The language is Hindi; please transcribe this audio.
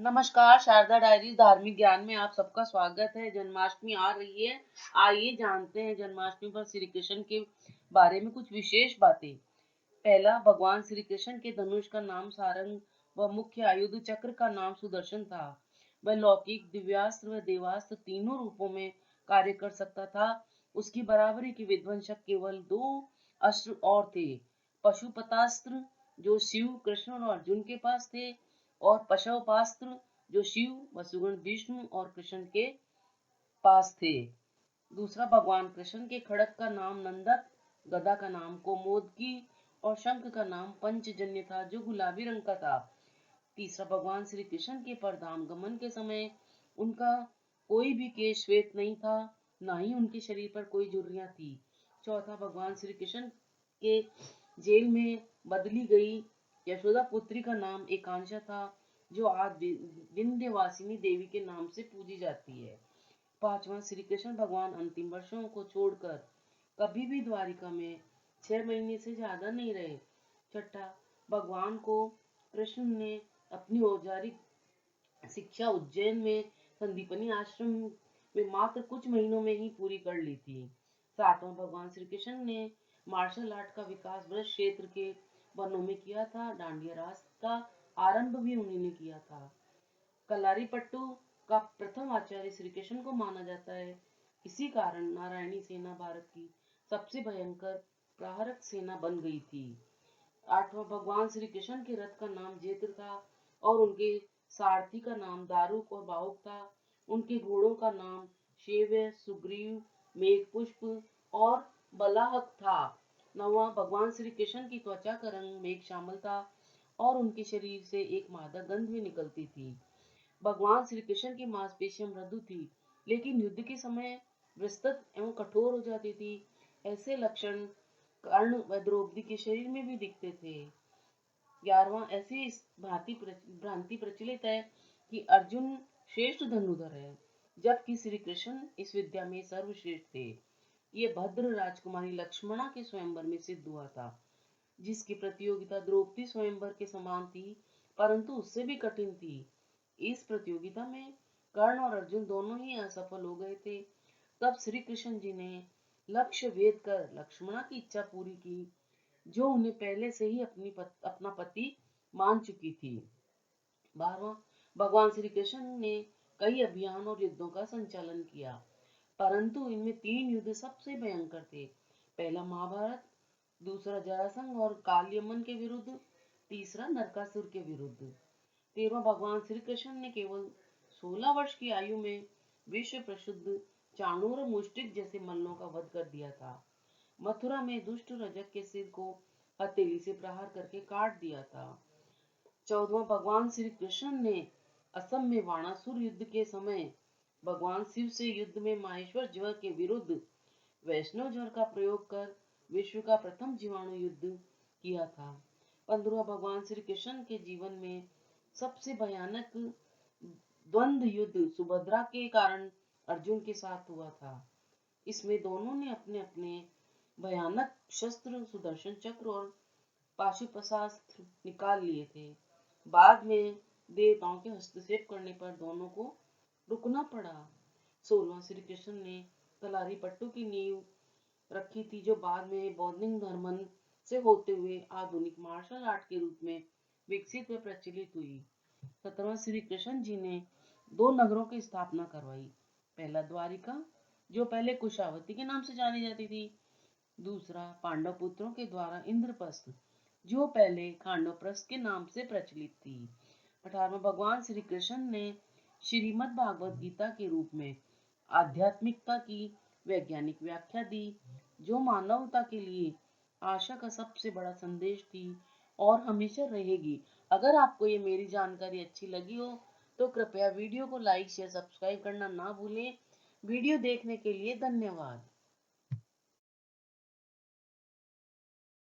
नमस्कार, शारदा डायरी धार्मिक ज्ञान में आप सबका स्वागत है। जन्माष्टमी आ रही है। आइए जानते हैं जन्माष्टमी पर श्री कृष्ण के बारे में कुछ विशेष बातें। पहला, भगवान श्री कृष्ण के धनुष का नाम सारंग व मुख्य आयुध चक्र का नाम सुदर्शन था। वह लौकिक, दिव्यास्त्र व देवास्त्र तीनों रूपों में कार्य कर सकता था। उसकी बराबरी के विध्वंसक केवल दो अस्त्र और थे, पशुपतास्त्र जो शिव, कृष्ण और अर्जुन के पास थे, और पशवपास्त्र जो शिव, वसुगण, विष्णु और कृष्ण के पास थे। दूसरा, भगवान कृष्ण के खड़ग का नाम नंदक, गदा का नाम कौमोदकी और शंख का नाम पंचजन्य था जो गुलाबी रंग का था। तीसरा, भगवान श्री कृष्ण के परधाम गमन के समय उनका कोई भी केश श्वेत नहीं था, ना ही उनके शरीर पर कोई झुर्रियां थी। चौथा, भगवान श्री कृष्ण के जेल में बदली गई यशोदा पुत्री का नाम एकांशा था, जो आज विंध्यवासिनी देवी के नाम से पूजी जाती है। पांचवा, श्री कृष्ण भगवान अंतिम वर्षों को छोड़कर कभी भी द्वारिका में 6 महीने से ज्यादा नहीं रहे। छठा, भगवान को कृष्ण ने अपनी औपचारिक शिक्षा उज्जैन में संदीपनी आश्रम में मात्र कुछ महीनों में ही पूरी कर ली थी। सातवां, भगवान श्री कृष्ण ने मार्शल आर्ट का विकास ब्रज क्षेत्र के वनों में किया था। डांडिया रास का आरंभ भी उन्हीं ने किया था। कलारी पट्टू का प्रथम आचार्य श्री कृष्ण को माना जाता है। इसी कारण नारायणी सेना भारत की सबसे भयंकर प्रहारक सेना बन गई थी। आठवां, भगवान श्री कृष्ण के रथ का नाम जेत्र था और उनके सारथी का नाम दारुक और बाहुक था। उनके घोड़ों का नाम शेव्य, सुग्रीव, मेघपुष्प और बलाहक था। नौवां, भगवान श्री कृष्ण की त्वचा का रंग मेघ श्यामल था और उनके शरीर से एक मादक गंध भी निकलती थी। भगवान श्री कृष्ण की मांसपेशियां मृदु थी, लेकिन युद्ध के समय विस्तृत एवं कठोर हो जाती थी। ऐसे लक्षण कर्ण व द्रौपदी के शरीर में भी दिखते थे। 11वां, ऐसी भ्रांति प्रचलित है कि अर्जुन श्रेष्ठ धनुधर है, जबकि श्री कृष्ण इस विद्या में सर्वश्रेष्ठ थे। ये भद्र राजकुमारी लक्ष्मणा के स्वयंवर में सिद्ध हुआ था, जिसकी प्रतियोगिता द्रौपदी स्वयंवर के समान थी, परंतु उससे भी कठिन थी। इस प्रतियोगिता में कर्ण और अर्जुन दोनों ही असफल हो गए थे। तब श्री कृष्ण जी ने लक्ष्य भेद कर लक्ष्मणा की इच्छा पूरी की, जो उन्हें पहले से ही अपना पति मान चुकी थी। 12वां, भगवान श्री कृष्ण ने कई अभियान और युद्धों का संचालन किया, परंतु इनमें 3 युद्ध सबसे भयंकर थे। पहला महाभारत, दूसरा जरासंध और कालियमन के विरुद्ध, तीसरा नरकासुर के विरुद्ध। 13वां, भगवान श्री कृष्ण ने केवल 16 वर्ष की आयु में विश्व प्रसिद्ध चाणूर और मुष्टिक जैसे मल्लों का वध कर दिया था। मथुरा में दुष्ट रजक के सिर को हथेली से प्रहार करके काट दिया था। 14वां, भगवान श्री कृष्ण ने असम में वाणासुर युद्ध के समय भगवान शिव से युद्ध में माहेश्वर ज्वर के विरुद्ध वैष्णव ज्वर का प्रयोग कर विश्व का प्रथम जीवाणु युद्ध किया था। 15वां, भगवान श्री कृष्ण के जीवन में सबसे भयानक द्वंद्व युद्ध सुभद्रा के कारण अर्जुन के साथ हुआ था। इसमें दोनों ने अपने अपने भयानक शस्त्र सुदर्शन चक्र और पाशुपतास्त्र निकाल लिए थे। बाद में देवताओं के हस्तक्षेप करने पर दोनों को रुकना पड़ा। 16वां, श्री कृष्ण ने कलारी पट्टू की नींव रखी थी, जो बाद में बौद्ध धर्म से होते हुए आधुनिक मार्शल आर्ट के रूप में विकसित व प्रचलित हुई। 17वां, श्री कृष्ण जी ने 2 नगरों की स्थापना करवाई। पहला द्वारिका, जो पहले कुशावती के नाम से जानी जाती थी। दूसरा, पांडव पुत्रों के द्वारा इंद्रप्रस्थ, जो पहले खांडवप्रस्थ के नाम से प्रचलित थी। 18वां, भगवान श्री कृष्ण ने श्रीमद् भागवत गीता के रूप में आध्यात्मिकता की वैज्ञानिक व्याख्या दी, जो मानवता के लिए आशा का सबसे बड़ा संदेश थी और हमेशा रहेगी। अगर आपको ये मेरी जानकारी अच्छी लगी हो तो कृपया वीडियो को लाइक शेयर सब्सक्राइब करना ना भूलें। वीडियो देखने के लिए धन्यवाद।